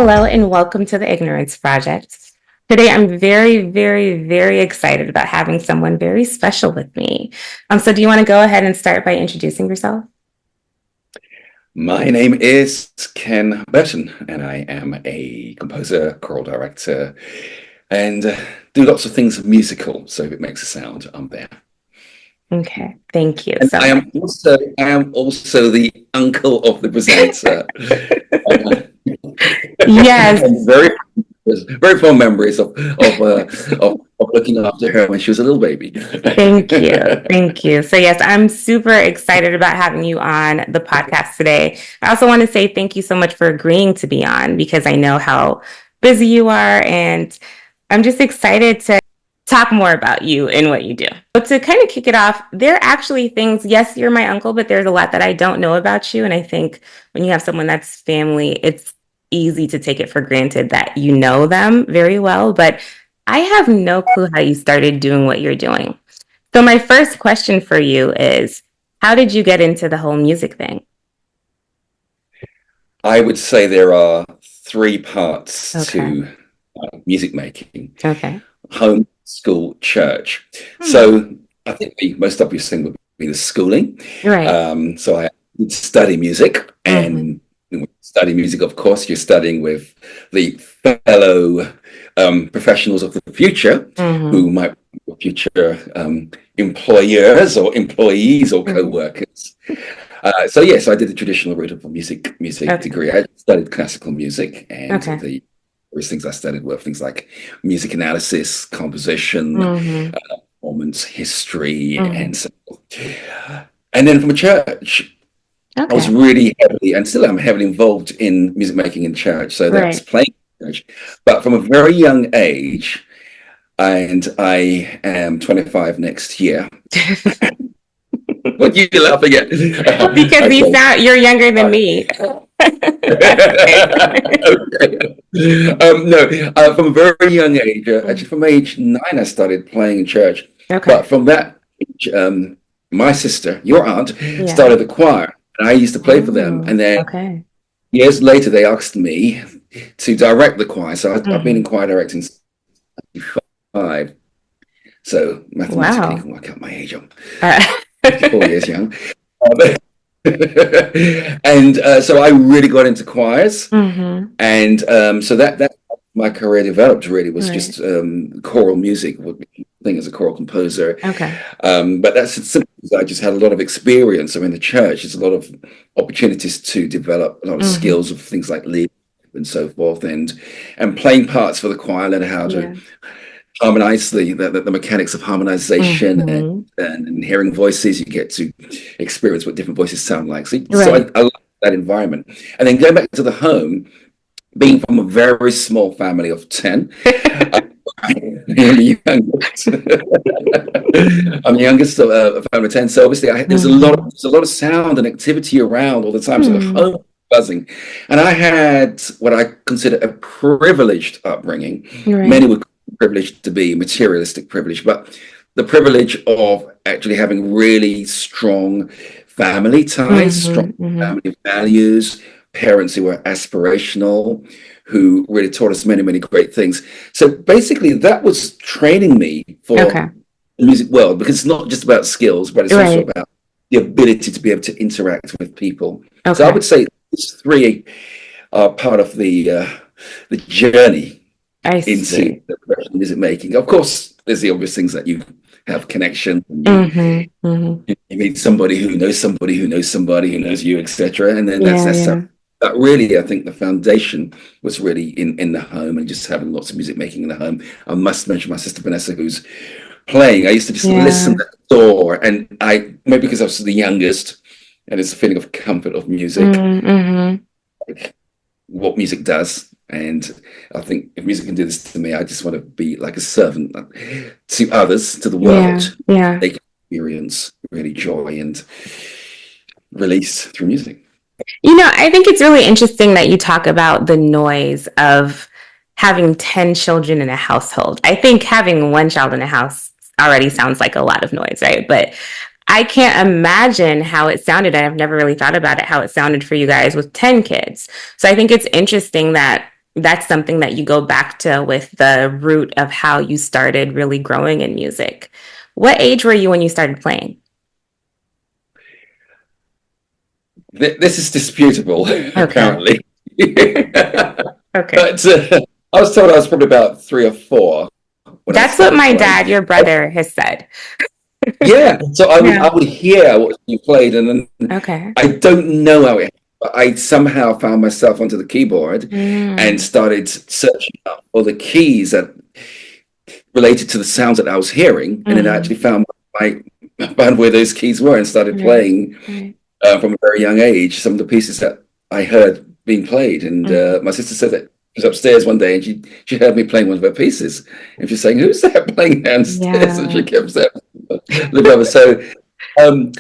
Hello, and welcome to the Ignorance Project. Today, I'm very, very, very excited about having someone very special with me. So, do you want to go ahead and start by introducing yourself? My name is Ken Burton, and I am a composer, choral director, and do lots of things musical. So if it makes a sound, I'm there. Okay, thank you And so I much. am also the uncle of the presenter. Yes, And very fond memories of looking after her when she was a little baby. thank you. Thank you. So, yes, I'm super excited about having you on the podcast today. I also want to say thank you so much for agreeing to be on because I know how busy you are, and I'm just excited to talk more about you and what you do. So to kind of kick it off, there are actually things, yes, you're my uncle, but there's a lot that I don't know about you. And I think when you have someone that's family, it's easy to take it for granted that you know them very well. But I have no clue how you started doing what you're doing. So my first question for you is, how did you get into the whole music thing? I would say there are three parts Okay. to music making: Okay. home, school, church. Hmm. So I think the most obvious thing would be the schooling. Right. So I did study music, Mm-hmm. and when you study music, of course, you're studying with the fellow professionals of the future Mm-hmm. who might be future employers or employees or Mm-hmm. co-workers. So yes, I did the traditional route of a music Okay. degree. I studied classical music, and Okay. the various things I studied were things like music analysis, composition, Mm-hmm. performance history, Mm-hmm. and so and then from a church, I was Okay. really heavily, and still am heavily involved in music making in church. So that's Right. playing in church. But from a very young age, and I am 25 next year. What are you laughing at? Well, because Okay. you're younger than me. That's it. Okay. No, from a very young age, actually Mm. from age 9, I started playing in church. Okay. But from that age, my sister, your aunt, Yeah. started the choir, and I used to play for them. Oh, And then okay. years later, they asked me to direct the choir. So I've been in Hmm. choir directing since 5. So mathematically, you Wow. can work out my age. I'm Uh, 54 years young. And so I really got into choirs. hmm. And so that my career developed really was Right. just choral music, what we think as a choral composer. Okay. But that's simply because I just had a lot of experience. I mean, the church, there's a lot of opportunities to develop a lot of Hmm. skills of things like leadership and so forth, and playing parts for the choir, learn how to Yeah. harmonize the mechanics of harmonization, Hmm. and hearing voices. You get to experience what different voices sound like. So Right. I like that environment. And then going back to the home, being from a very small family of 10, uh, I'm the youngest. I'm the youngest of a family of 10. So obviously Hmm. there's a lot of sound and activity around all the time. So the Hmm. home was buzzing. And I had what I consider a privileged upbringing. Many Right. would privileged to be materialistic privilege, but the privilege of actually having really strong family ties, strong Hmm. Hmm. family values, parents who were aspirational, who really taught us many, many great things. So basically, that was training me for Okay. the music world, because it's not just about skills, but it's also Right. about the ability to be able to interact with people. So I Okay. would say these three are part of the journey I into see. the professional music making. Of course, there's the obvious things that you have connection, and Hmm. Hmm. you meet somebody who knows somebody who knows somebody who knows you, etc. And then Yeah. that's how Yeah. that really, I think the foundation was really in the home, and just having lots of music making in the home. I must mention my sister Vanessa, who's playing. I used to just listen Yeah. at the door, and I, maybe because I was the youngest, and it's a feeling of comfort of music, Mm-hmm. like what music does. And I think if music can do this to me, I just want to be like a servant to others, to the Yeah. world. Yeah. They can experience really joy and release through music. I think it's really interesting that you talk about the noise of having 10 children in a household. I think having one child in a house already sounds like a lot of noise, right? But I can't imagine how it sounded. I've never really thought about it, how it sounded for you guys with 10 kids. So I think it's interesting that that's something that you go back to with the root of how you started really growing in music. What age were you when you started playing? This is disputable, Okay. apparently. Okay. But I was told I was probably about 3 or 4 when I That's what started my playing. dad, your brother, has said. Yeah, so I would Yeah. I would hear what you played, and then Okay. I don't know how it. But I somehow found myself onto the keyboard and Mm. started searching up all the keys that related to the sounds that I was hearing, and then I Hmm. actually my found where those keys were and started Right. playing Right. from a very young age. Some of the pieces that I heard being played, and Hmm. my sister said that she was upstairs one day and she heard me playing one of her pieces, and she's saying, "Who's that playing downstairs?" And she Yeah. kept saying, "Look over." So, I mean,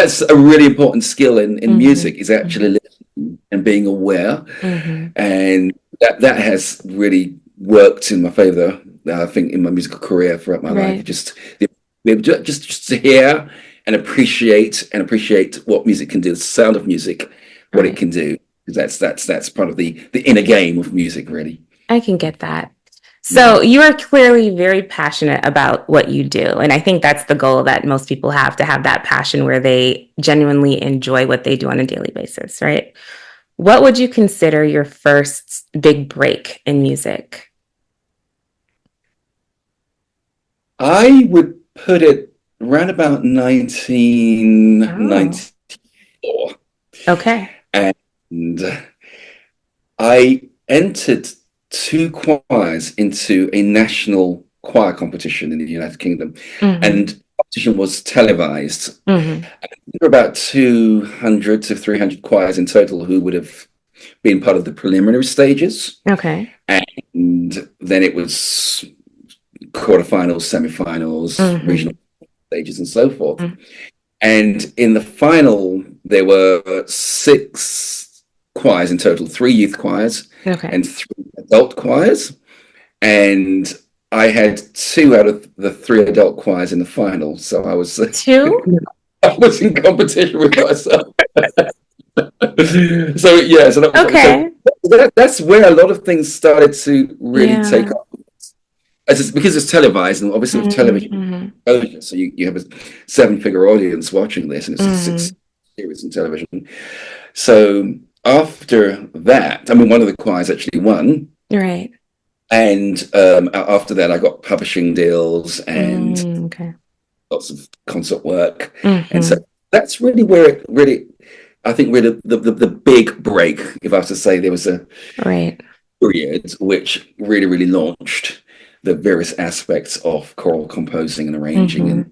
that's a really important skill in Hmm. music is actually Hmm. listening and being aware, Hmm. and that has really worked in my favor. I think in my musical career throughout my life, Right. just be able to just to hear and appreciate what music can do, the sound of music, what it Right. can do. That's part of the inner game of music, really. I can get that. Yeah. So you are clearly very passionate about what you do. And I think that's the goal that most people have to have that passion where they genuinely enjoy what they do on a daily basis, right? What would you consider your first big break in music? I would put it around about Oh, 1994, okay. and I entered 2 choirs into a national choir competition in the United Kingdom, Mm-hmm. and the competition was televised. Mm-hmm. There were about 200 to 300 choirs in total who would have been part of the preliminary stages, Okay. and then it was quarterfinals, semifinals, Mm-hmm. regional stages, and so forth. And in the final, there were 6 choirs in total, 3 youth choirs Okay. and 3 adult choirs. And I had 2 out of the 3 adult choirs in the final. So I was Two? I was in competition with myself. So yeah, so that was Okay. that's where a lot of things started to really take Yeah. off. Because it's televised, and obviously with television, Mm-hmm. so you have a 7-figure audience watching this, and it's a Mm-hmm. 6 series in television. So after that, I mean, one of the choirs actually won, Right. and after that, I got publishing deals and Okay. lots of concert work, and so Mm-hmm. that's really where it really, I think, really the big break, if I was to say, there was a Right. period which really launched the various aspects of choral composing and arranging Mm-hmm. and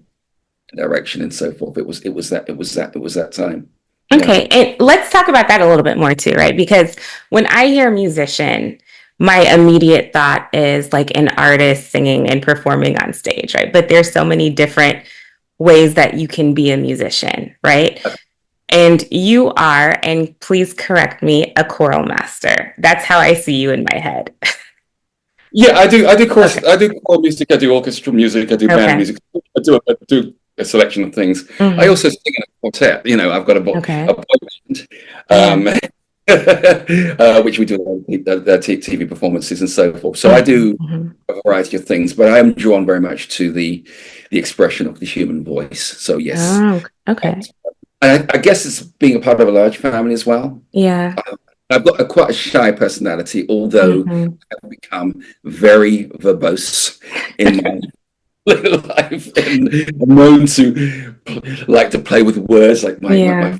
direction and so forth. It was that time. Yeah. Okay, and let's talk about that a little bit more too, right? Because when I hear musician, my immediate thought is like an artist singing and performing on stage, right? But there's so many different ways that you can be a musician, right? And you are, and please correct me, a choral master. That's how I see you in my head. Yeah, Okay. I do choral music, I do orchestral music, I do band Okay. music, I do a selection of things. I Hmm. also sing in a quartet. I've got a Okay. boy band, Yeah. which we do TV performances and so forth. So I Hmm. do Hmm. a variety of things, but I am drawn very much to the expression of the human voice. So yes, Oh, okay. and I guess it's being a part of a large family as well. Yeah. I've got quite a shy personality, although Hmm. I've become very verbose in my little life, and I'm known to like to play with words, like my Yeah.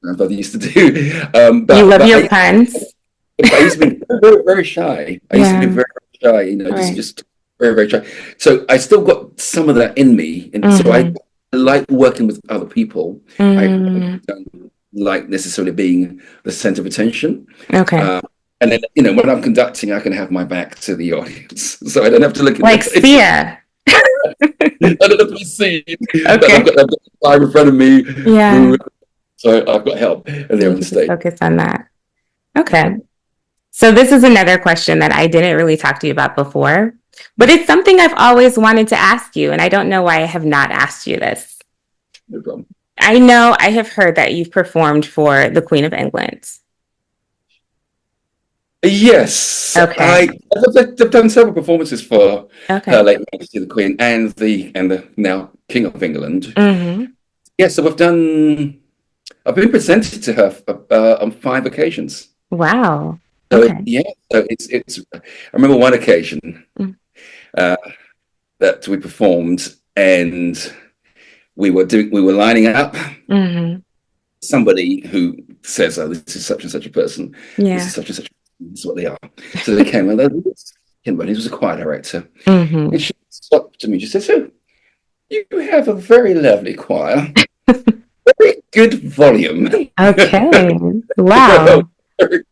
grandfather used to do. You But love but your I, puns. but I used to be very shy. I used to be Yeah. very shy, just Right. just very shy. So I still got some of that in me, and so I Hmm. like working with other people. I Mm. don't like necessarily being the center of attention. Okay. Uh, and then, when I'm conducting, I can have my back to the audience, so I don't have to look in their Like faces. Sia. I don't have to be seen. But I've Okay. got a guy in front of me Yeah. who, so I've got help, and And they're you on the can just stage. focus on that. Okay. So this is another question that I didn't really talk to you about before, but it's something I've always wanted to ask you, and I don't know why I have not asked you this. No problem. I know I have heard that you've performed for the Queen of England. Yes, Okay. they've done several performances for Her Okay. Late Majesty the Queen and the now King of England. Mm-hmm. Yeah, so I've been presented to her on 5 occasions. Wow. So Okay. it's. I remember one occasion uh, that we performed, and we were lining up. Mm-hmm. Somebody who says, "Oh, this is such and such a person. This is Yeah. such and such. This is what they are." So they came, and Kimberly was a choir director, Mm-hmm. and she stopped to me. She said, "So you have a very lovely choir, very good volume." Okay. Wow. very,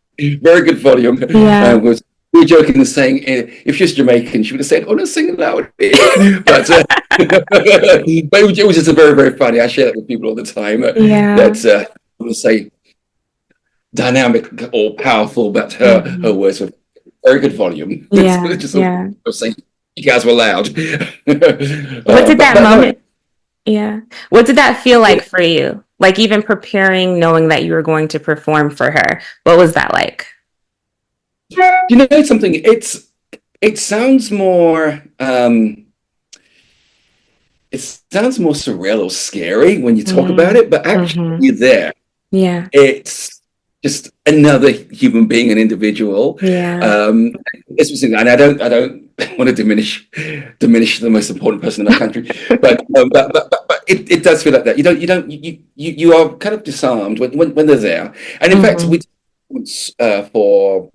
very good volume. Yeah. Was we were joking and saying, if she's Jamaican, she would have said, "Oh, no, sing loud." But it was just a very, very funny. I share that with people all the time. Yeah. That I would say dynamic or powerful, but her Mm-hmm. words were very good volume. It's Yeah. just I Yeah. was saying, you guys were loud. What did that But no, moment, yeah. What did that feel like for you? Like even preparing, knowing that you were going to perform for her. What was that like? you know something? It sounds more it sounds more surreal or scary when you talk about it, but actually Mm-hmm. you're there. Yeah. It's just another human being, an individual. Yeah. And I don't want to diminish the most important person in our country, but it does feel like that. You are kind of disarmed when they're there. And in fact, Mm-hmm. we once for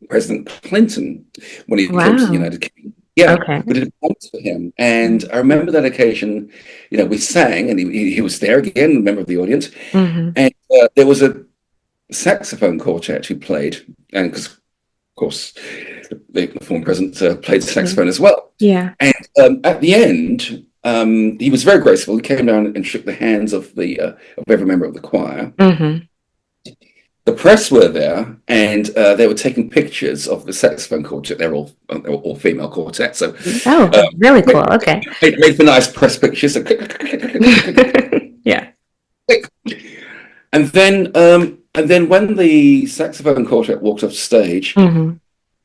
President Clinton when he came to the Wow. United Kingdom. Yeah, Okay. we did a performance for him, and I remember that occasion. We sang, and he was there again, a member of the audience, Mm-hmm. and there was a saxophone quartet who played, and because of course the former president played Yeah. saxophone as well. Yeah. And at the end, he was very graceful. He came down and shook the hands of the of every member of the choir. Mm-hmm. The press were there, and they were taking pictures of the saxophone quartet. They were all female quartet, so Oh, really cool. Okay. made for nice press pictures. Yeah. And then when the saxophone quartet walked off stage, Mm-hmm.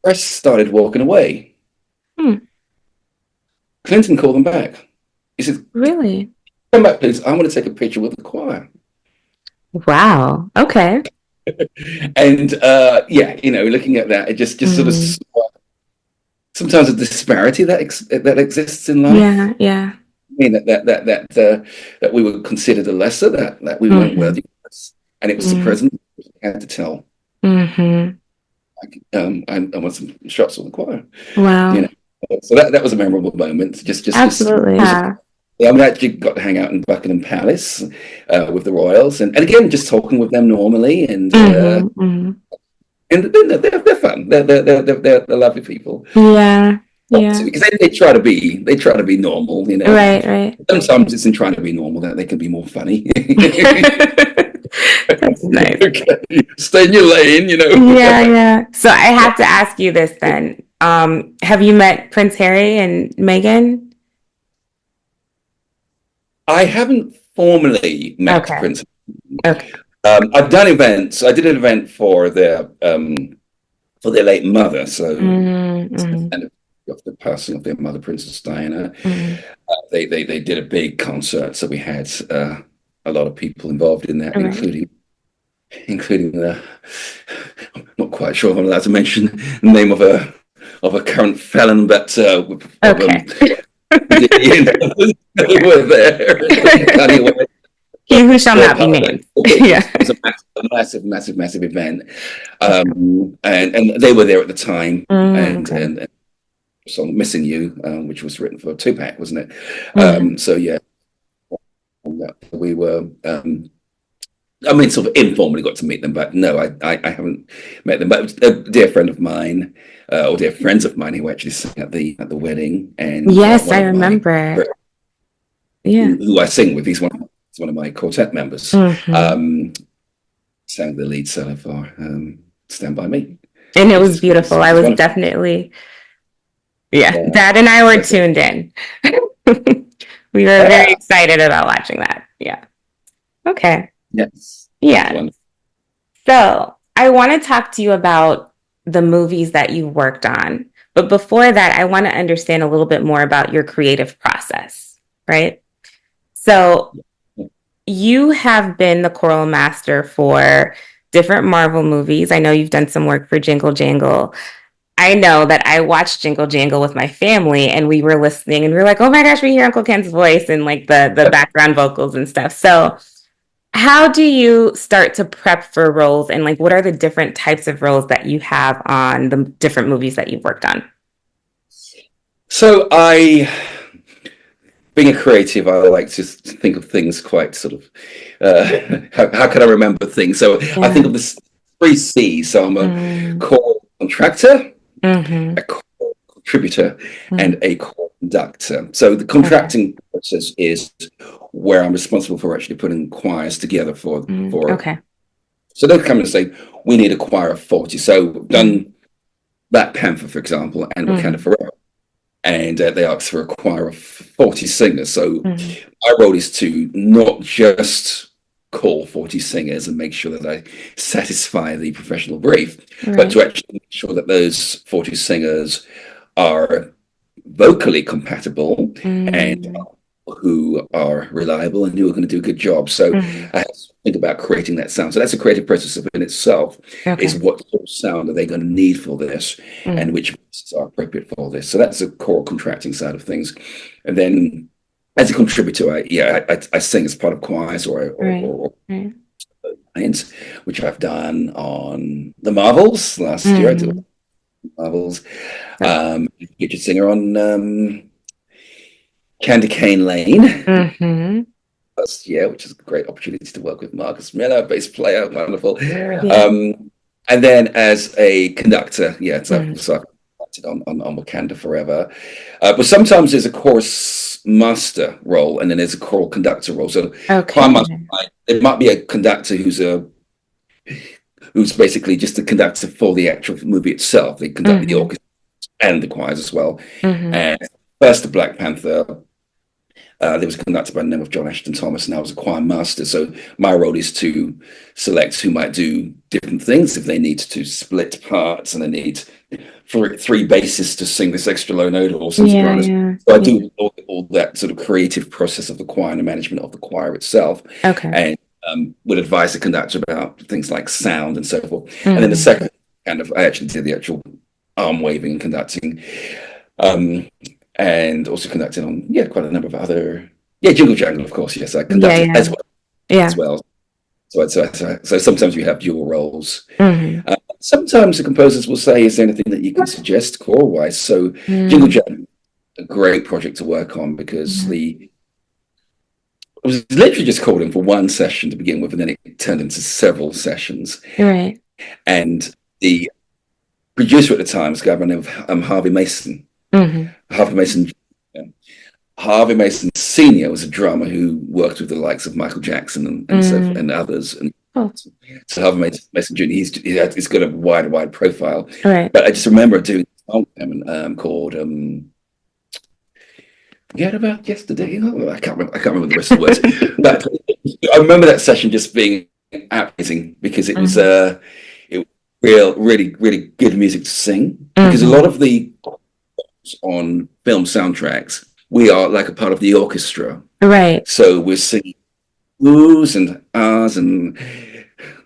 press started walking away. Hmm. Clinton called them back. He said, Really? "Come back, please. I want to take a picture with the choir." Wow. Okay. And yeah, looking at that, it just sort of Mm. sometimes a disparity that exists in life. Yeah. Yeah. I mean that we were considered a lesser, that we weren't Mm-hmm. worthy of this, and it was the Mm-hmm. president who had to tell. Mm-hmm. I want some shots of the choir, you Wow. know. So that was a memorable moment. Just Absolutely. Yeah. yeah, I mean, I actually got to hang out in Buckingham Palace with the royals, and again, just talking with them normally, Mm-hmm. Mm-hmm. and they're fun. They're lovely people. Yeah. Yeah. Because they try to be normal, you know. Right. Right. Sometimes it's in trying to be normal that they can be more funny. That's nice. Okay, stay in your lane, you know. Yeah, yeah. So I have to ask you this then. Have you met Prince Harry and Meghan? I haven't formally met Okay. Prince. Okay. I've done events. I did an event for their late mother, so Mm-hmm. and of the passing of their mother, Princess Diana. Mm-hmm. They did a big concert, so we had a lot of people involved in that, All right. including the. I'm not quite sure if I'm allowed to mention the name of a current felon, but Okay. they were there. Anyway, He who shall they're not be part of it. named. Yeah. It was a massive event, and they were there at the time, Mm, and okay. song "Missing You," which was written for Tupac, wasn't it? Mm-hmm. So yeah, we were. I mean, sort of informally got to meet them, but no, I haven't met them. But a dear friend of mine, or dear friends of mine, who actually sang at the wedding, and Yes, one I of my remember. Yeah. who I sing with, he's one of my quartet members. Mm-hmm. Sang the lead solo for "Stand by Me," And it which was is which is beautiful. which I is was wonderful. definitely, yeah. Yeah, Dad and I were so, tuned in. We were very yeah, excited about watching that. Yeah. Okay. yes, it was Yeah. wonderful. So I want to talk to you about the movies that you worked on. But before that, I want to understand a little bit more about your creative process, right? So you have been the choral master for different Marvel movies. I know you've done some work for Jingle Jangle. I know that I watched Jingle Jangle with my family and we were listening and we were like, oh my gosh, we hear Uncle Ken's voice and like the background vocals and stuff. So how do you start to prep for roles and like what are the different types of roles that you have on the different movies that you've worked on? So being a creative, I like to think of things quite sort of, how can I remember things? So I Yeah. think of this three C's. So I'm a Mm, core contractor, mm-hmm, a core contributor, mm. and a core conductor. So the Okay. contracting process is where I'm responsible for actually putting choirs together for. Okay. So they'll come and say, we need a choir of 40. So we've Mm, done Black Panther, for example, and Wakanda mm, Forever. And they asked for a choir of 40 singers. So mm. my role is to not just call 40 singers and make sure that I satisfy the professional brief, but Right. to actually make sure that those 40 singers are vocally compatible and Mm, who are reliable and who are going to do a good job. So mm. I have to think about creating that sound. So that's a creative process in itself, is Okay. what sort of sound are they going to need for this and Mm, which voices are appropriate for this. So that's the core contracting side of things. And then as a contributor, I sing as part of choirs right. or Right. bands, which I've done on the Marvels. Last year I did Mm. Marvels. So, Featured singer on Candy Cane Lane. mm-hmm. Yeah, which is a great opportunity to work with Marcus Miller, bass player, wonderful. Yeah. And then as a conductor, yeah, Mm. so I've conducted on Wakanda Forever. But sometimes there's a chorus master role, and then there's a choral conductor role. So choir Okay. master, it might be a conductor who's basically just a conductor for the actual movie itself. They conduct the Mm-hmm. orchestra and the choirs as well. Mm-hmm. And first, the Black Panther. There was a conductor by the name of John Ashton Thomas, and I was a choir master. So my role is to select who might do different things if they need to split parts and they need three basses to sing this extra low note or some Yeah, sopranos. yeah, So I yeah. do all that sort of creative process of the choir and the management of the choir itself, Okay. and would advise the conductor about things like sound and so forth. And then the Mm-hmm. second I actually did the actual arm waving and conducting. Um, and also conducted on quite a number of other Jingle Jangle, of course. Yes, I Yeah, conducted yeah, as yeah. well. So sometimes we have dual roles. Mm-hmm. Sometimes the composers will say, "Is there anything that you can suggest choral wise?" So Jingle Mm-hmm. Jangle, a great project to work on because it was literally just called in for one session to begin with, and then it turned into several sessions. Right. And the producer at the time was a guy by the name of Harvey Mason. Mm-hmm. Harvey Mason Harvey Mason Sr. was a drummer who worked with the likes of Michael Jackson and Mm. others. And Oh, so Harvey Mason Jr. He's got a wide profile. right. But I just remember doing a song called "Forget About Yesterday." Oh, I can't remember the rest of the words. But I remember that session just being amazing because Mm-hmm. it was really good music to sing. Because a lot Mm-hmm. of the on film soundtracks, we are like a part of the orchestra. Right. So we're singing oohs and ahs and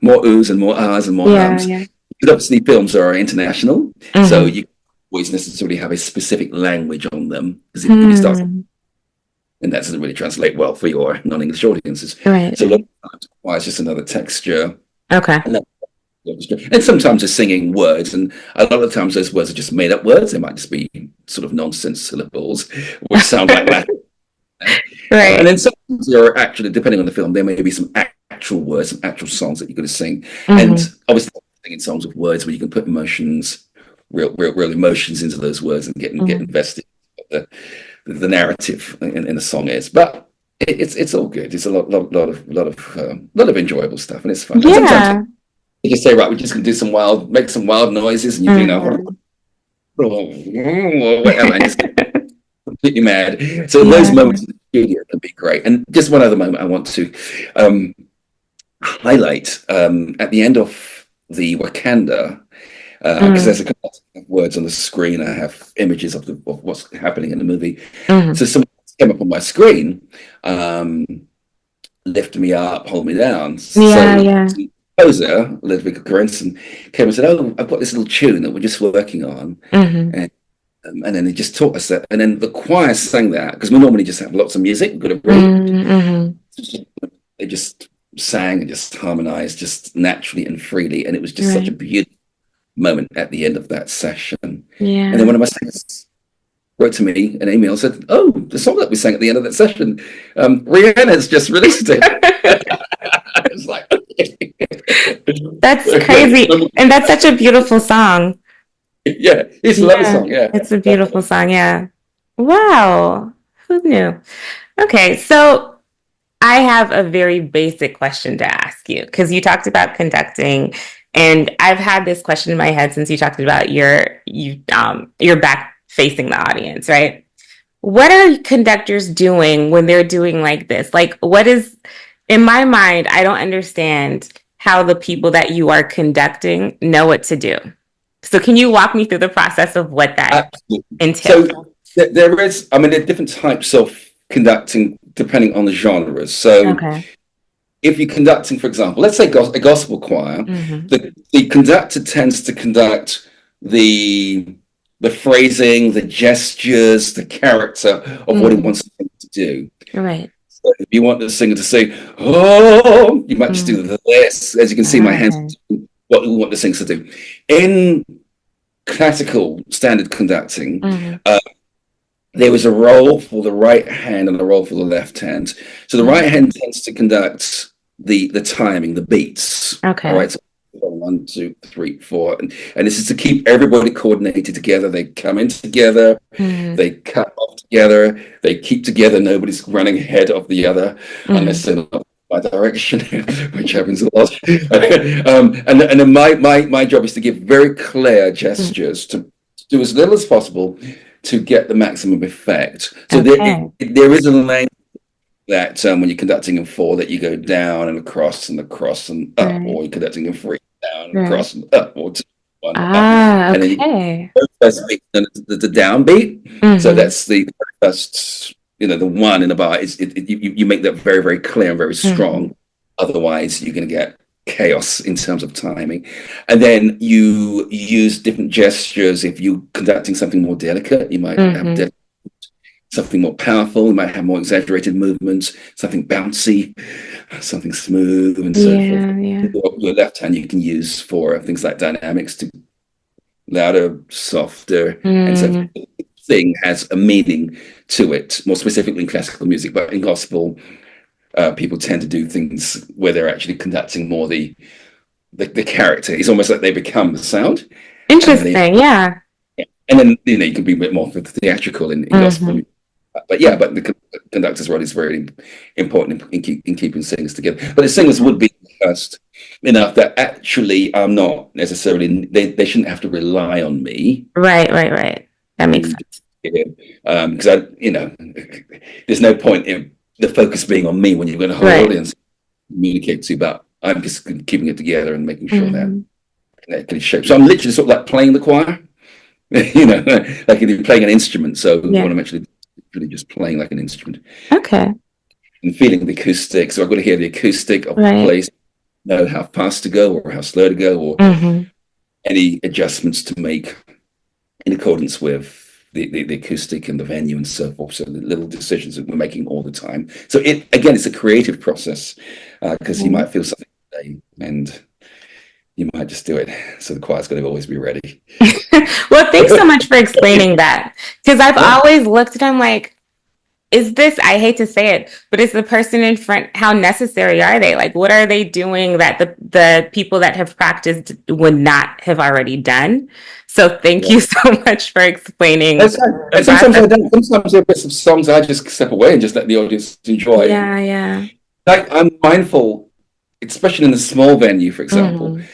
more oohs and more ahs and more Yeah, hums. yeah. Because obviously films are international, so Mm-hmm. you always necessarily have a specific language on them. Because if you start, Hmm. and that doesn't really translate well for your non-English audiences. Right, So a lot right. of times it's just another texture. Okay. And, and sometimes they're singing words, and a lot of times those words are just made up words. They might just be sort of nonsense syllables, which sound like Latin. And Right. then sometimes there are actually, depending on the film, there may be some actual words, some actual songs that you're going to sing. And Mm-hmm. obviously, singing songs with words where you can put emotions, real emotions into those words and get Mm-hmm. invested in the narrative in the song is. But it's all good. It's a lot of enjoyable stuff, and it's fun. And sometimes Yeah. you just say, right, we're just going to make some wild noises, and you do now, Mm-hmm. whatever, and just completely mad. So those Yeah. moments in the studio can be great. And just one other moment I want to um, highlight at the end of the Wakanda. because there's a couple of words on the screen. I have images of what's happening in the movie. Mm-hmm. So someone came up on my screen, um, lift me up, hold me down. Yeah, So yeah. the composer, Ludwig Göransson, came and said, "Oh, I've got this little tune that we're just working on," Mm-hmm. and then he just taught us that, and then the choir sang that because we normally just have lots of music, we've got to read. Mm-hmm. They just sang and just harmonized, just naturally and freely, and it was just such a Right. beautiful moment at the end of that session. And then Yeah. one of my singers wrote to me an email and said, "Oh, the song that we sang at the end of that session, Rihanna's just released it." It's like, That's crazy. And that's such a beautiful song. yeah, it's a lovely Yeah, song. Yeah, it's a beautiful song. Yeah. Wow. Who knew? Okay, so I have a very basic question to ask you because you talked about conducting, and I've had this question in my head since you talked about your back facing the audience, right? What are conductors doing when they're doing like this? Like, what is in my mind? I don't understand how the people that you are conducting know what to do. So, can you walk me through the process of what that absolutely. entails? So there is, I mean, there are different types of conducting depending on the genres. So Okay. if you're conducting, for example, let's say a gospel choir, Mm-hmm. the conductor tends to conduct the the phrasing, the gestures, the character of what he Mm-hmm. wants to do. Right. So if you want the singer to say, "Oh," you might just Mm-hmm. do this. As you can see, my hands Okay. what we want the singer to do. In classical standard conducting, Mm-hmm. there was a role for the right hand and a role for the left hand. So the right hand tends to conduct the timing, the beats. All Okay. right. So 1, 2, 3, 4, and this is to keep everybody coordinated together. They come in together, Mm-hmm. they cut off together, they keep together. Nobody's running ahead of the other Mm-hmm. unless they're not my direction, which happens a lot. And then my job is to give very clear gestures to do as little as possible to get the maximum effect. So Okay. there is a lane that when you're conducting in four, that you go down and across and up, Right. or you're conducting in three, down and Right. across and up, or two, one up, Ah, and then you okay. first beat, the downbeat. So Mm-hmm. that's the first, the one in the bar. You make that very, very clear and very Mm-hmm. strong. Otherwise, you're going to get chaos in terms of timing. And then you use different gestures. If you're conducting something more delicate, you might have Mm-hmm. something more powerful, you might have more exaggerated movements, something bouncy, something smooth, and so forth. Yeah, yeah. Your left hand you can use for things like dynamics, to louder, softer, and so Mm, the thing has a meaning to it, more specifically in classical music, but in gospel, people tend to do things where they're actually conducting more the character. It's almost like they become the sound, and then interesting. Yeah. you can be a bit more theatrical in gospel Mm-hmm. music. But yeah, but the conductor's role is very important in keeping singers together. But the singers would be rehearsed enough that actually I'm not necessarily, they shouldn't have to rely on me Right, right, right. That makes to sense. because there's no point in the focus being on me when you've got a whole Right. audience to communicate to, but I'm just keeping it together and making sure that Mm-hmm. that can shape. So I'm literally sort of like playing the choir, like if you're playing an instrument. So what Yeah. I'm actually really just playing like an instrument Okay. and feeling the acoustic. So I've got to hear the acoustic of the Right. place, know how fast to go or how slow to go, or Mm-hmm. any adjustments to make in accordance with the acoustic and the venue and so forth. So the little decisions that we're making all the time. So it's a creative process because you Mm-hmm. might feel something today and you might just do it. So the choir's going to always be ready. Well, thanks so much for explaining that. Because I've Yeah. always looked at them like, is this, I hate to say it, but is the person in front, how necessary are they? Like, what are they doing that the people that have practiced would not have already done? So thank Yeah. you so much for explaining the And sometimes I process. don't. Sometimes there are bits of songs I just step away and just let the audience enjoy. Yeah, yeah. Like I'm mindful, especially in a small venue, for example. Mm-hmm.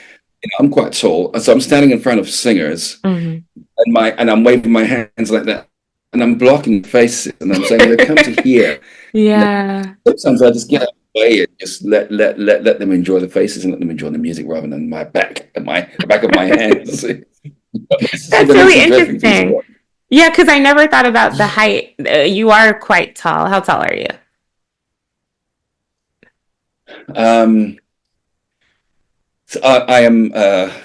I'm quite tall, and so I'm standing in front of singers, Mm-hmm. and I'm waving my hands like that, and I'm blocking faces, and I'm saying they've come to here. And Yeah. sometimes I just get out of the way and just let them enjoy the faces and let them enjoy the music rather than my back and the back of my hands. That's really interesting. Yeah, because I never thought about the height. You are quite tall. How tall are you? Um, so I am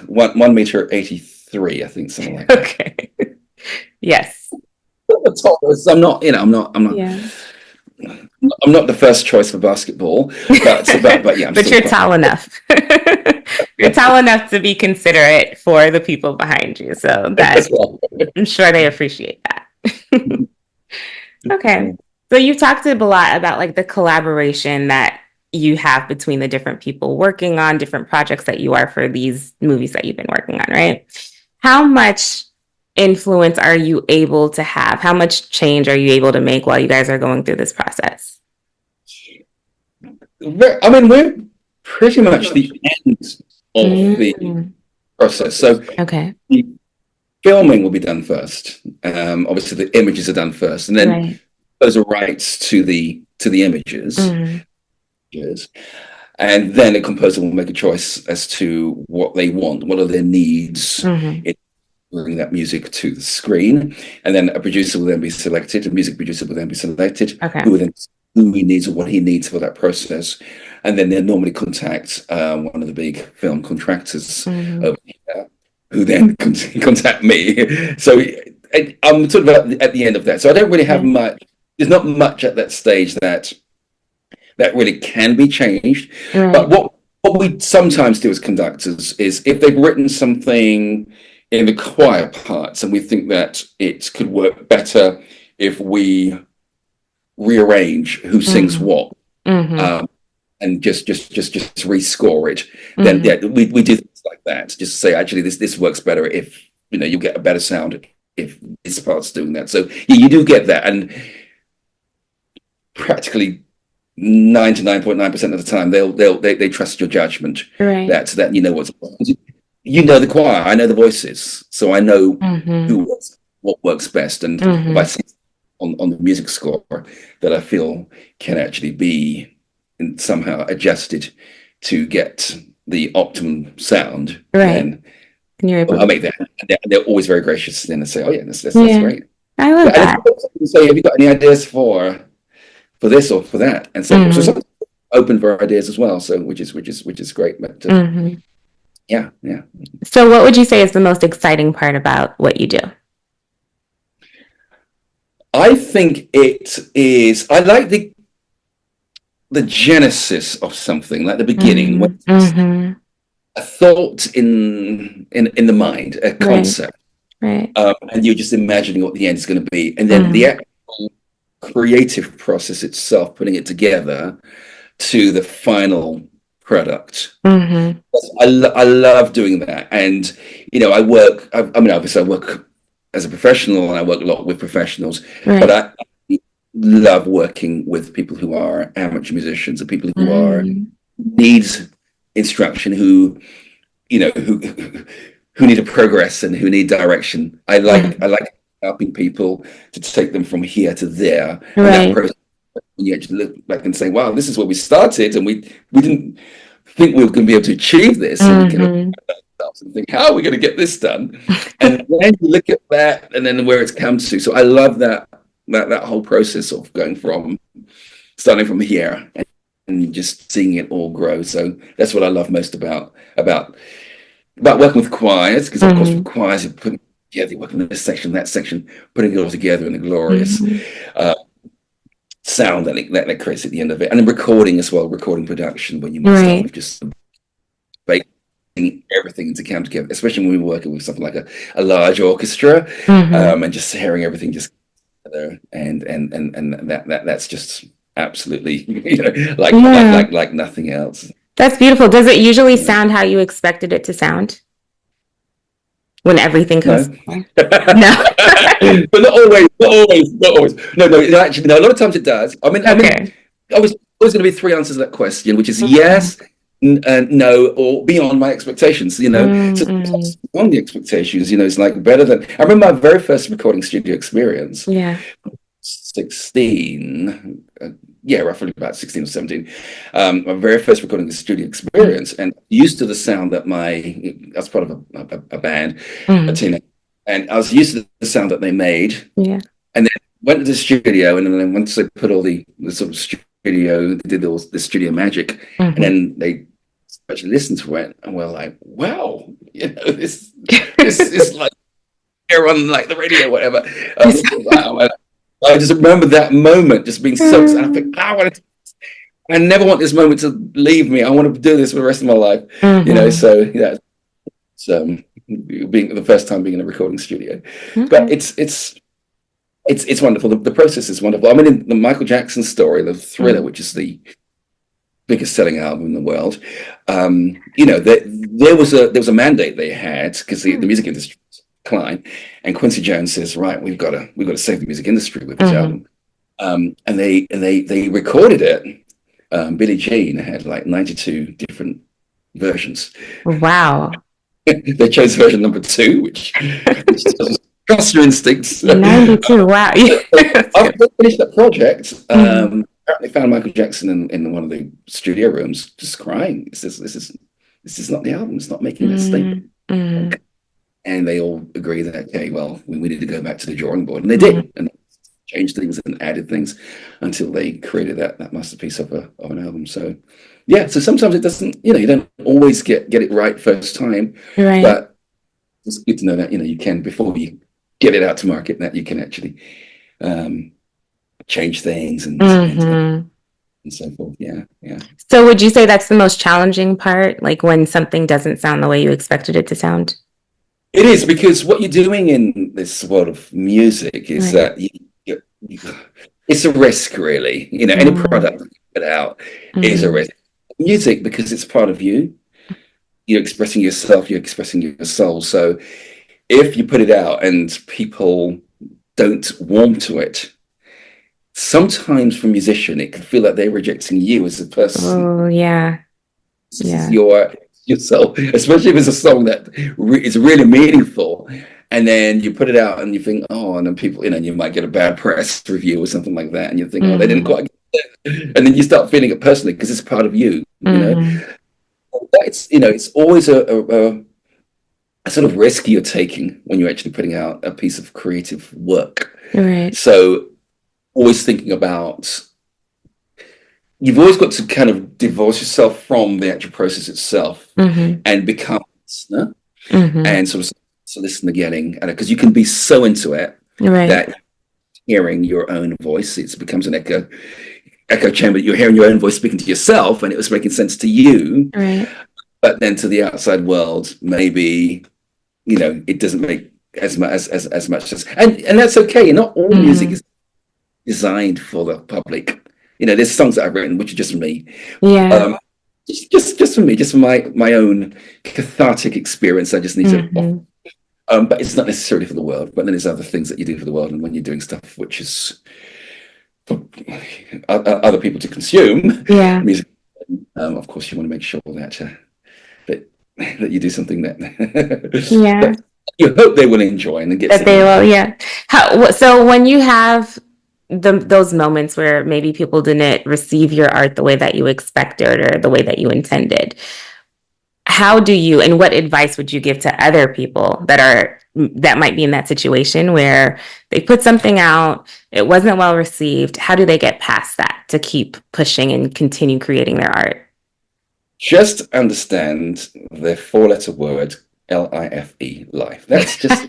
1 meter 83, I think, something like that. Okay. Yes. I'm not, you know, Yeah. I'm not the first choice for basketball, but yeah, I'm But still you're quite. tall enough. You're tall enough to be considerate for the people behind you. So that I'm sure they appreciate that. Okay. So you talked a lot about like the collaboration that you have between the different people working on different projects that you are for these movies that you've been working on, right? How much influence are you able to have? How much change are you able to make while you guys are going through this process? I mean, we're pretty much the end of the Mm, process. So okay. the filming will be done first. Obviously, the images are done first, and then Right. those are rights to the images. Mm, And then the composer will make a choice as to what they want, what are their needs mm-hmm. in bringing that music to the screen. And then a producer will then be selected, a music producer will then be selected, Okay. who will then who he needs or what he needs for that process. And then they'll normally contact one of the big film contractors Mm-hmm. over here, who then contact me. So I'm sort of at the end of that. So I don't really have Yeah. much. There's not much at that stage that really can be changed. But Right. what we sometimes do as conductors is if they've written something in the choir parts and we think that it could work better if we rearrange who sings Mm-hmm. what, Mm-hmm. um, and just rescore it, then Mm-hmm. yeah, we do things like that. Just say actually this works better if you get a better sound if this part's doing that. So yeah, you do get that, and practically 99.9% of the time they trust your judgment, Right. that you know the choir, I know the voices, so I know Mm-hmm. what works best. And if I Mm-hmm. see on the music score that I feel can actually be somehow adjusted to get the optimum sound, Right. then And you're able I'll to. make that. And they're always very gracious then and say, oh yeah, that's Yeah. great. I love And that. if say, have you got any ideas for this or for that, and so forth. So Mm-hmm. sometimes open for ideas as well. So which is great. But Mm-hmm. yeah. So what would you say is the most exciting part about what you do? I think it is. I like the genesis of something, like the beginning, when Mm-hmm. Mm-hmm. a thought in the mind, a Right. concept, Right. and you're just imagining what the end is going to be, and then the Mm-hmm. actual creative process itself, putting it together to the final product. Mm-hmm. I love doing that, and I work. I mean, obviously, I work as a professional, and I work a lot with professionals. But Right. I love working with people who are amateur musicians and people who are Mm-hmm. needs instruction, who need to progress and who need direction. I like helping people to take them from here to there, and that Right. process. When you actually look back and say, "Wow, this is where we started, and we didn't think we were going to be able to achieve this," and we kind of Mm-hmm. and think, "How are we going to get this done?" And then you look at that, and then where it's come to. So I love that whole process of going from starting from here and just seeing it all grow. So that's what I love most about working with choirs, because of course with Mm-hmm. choirs you're putting together, you're working in this section, that section, putting it all together in a glorious Mm-hmm. uh, sound that creates at the end of it. And then recording as well, recording production, when you might start Right. with just baking everything into account together, especially when we're working with something like a large orchestra, Mm-hmm. and just hearing everything just together, and that's just absolutely Yeah. like nothing else. That's beautiful. Does it usually Yeah. sound how you expected it to sound when everything comes No. together? No. But not always, not always, not always. No, actually, no. A lot of times it does. I mean, Okay. I was always going to be three answers to that question, which is Mm-hmm. yes, no, or beyond my expectations. So Mm-hmm. on the expectations, it's like better than. I remember my very first recording studio experience. Yeah. 16. roughly about 16 or 17. My very first recording the studio experience, and used to the sound that I was part of a band, a Mm-hmm. teenager, and I was used to the sound that they made, Yeah. and then went to the studio, and then once they put all the sort of studio, they did all the studio magic, and Mm-hmm. then they actually listened to it, and we're like, wow, this is like here on like the radio, whatever. Wow. I just remember that moment just being so excited. I think, I never want this moment to leave me. I want to do this for the rest of my life. Mm-hmm. So yeah, it's being the first time being in a recording studio. But Okay. it's wonderful. The process is wonderful. I mean, in the Michael Jackson story, the Thriller, Mm-hmm. which is the biggest selling album in the world, there was a mandate they had because the music industry decline, and Quincy Jones says, right, we've got to save the music industry with this Mm-hmm. album, and they recorded it. Billie Jean had like 92 different versions. Wow. They chose version number two, which trust your instincts. 92. Wow. That's After good. they finished that project, Mm-hmm. apparently found Michael Jackson in one of the studio rooms just crying. He says, this is not the album. It's not making that statement. Mm-hmm. And they all agree that, okay, well, we need to go back to the drawing board. And they Mm-hmm. did, and changed things and added things until they created that masterpiece of an album. So, yeah, so sometimes it doesn't, you don't always get it right first time, Right. but it's good to know that, you can, before you get it out to market, that you can actually change things Mm-hmm. and so forth. Yeah, yeah. So would you say that's the most challenging part, like when something doesn't sound the way you expected it to sound? It is, because what you're doing in this world of music is Right. that it's a risk, really. Any Mm-hmm. product that you put out is a Mm-hmm. risk. Music, because it's part of you, you're expressing yourself, you're expressing your soul. So if you put it out and people don't warm to it, sometimes for a musician, it can feel like they're rejecting you as a person. Oh, yeah. This is Yeah. yourself, especially if it's a song that is really meaningful. And then you put it out and you think, oh, and then people, you might get a bad press review or something like that. And you think, oh, they didn't Mm-hmm. quite get it. And then you start feeling it personally because it's part of you. Mm-hmm. It's always a sort of risk you're taking when you're actually putting out a piece of creative work. Right. So always thinking about, you've always got to kind of divorce yourself from the actual process itself Mm-hmm. and become a listener Mm-hmm. and sort of listen to getting, because you can be so into it Right. that hearing your own voice, it becomes an echo chamber. You're hearing your own voice speaking to yourself, and it was making sense to you, Right. but then to the outside world, maybe it doesn't make as much sense, and that's okay. Not all music Mm-hmm. is designed for the public. There's songs that I've written which are just for me, Yeah. um, just for me, just for my own cathartic experience. I just need to. Mm-hmm. But it's not necessarily for the world. But then there's other things that you do for the world, and when you're doing stuff which is for other people to consume, Yeah. music, of course, you want to make sure that you do something that Yeah. that you hope they will enjoy and then get That they something out. will, yeah. So when you have those moments where maybe people didn't receive your art the way that you expected or the way that you intended, how do you, and what advice would you give to other people that might be in that situation where they put something out, it wasn't well received? How do they get past that to keep pushing and continue creating their art? Just understand the four-letter word LIFE, life. That's just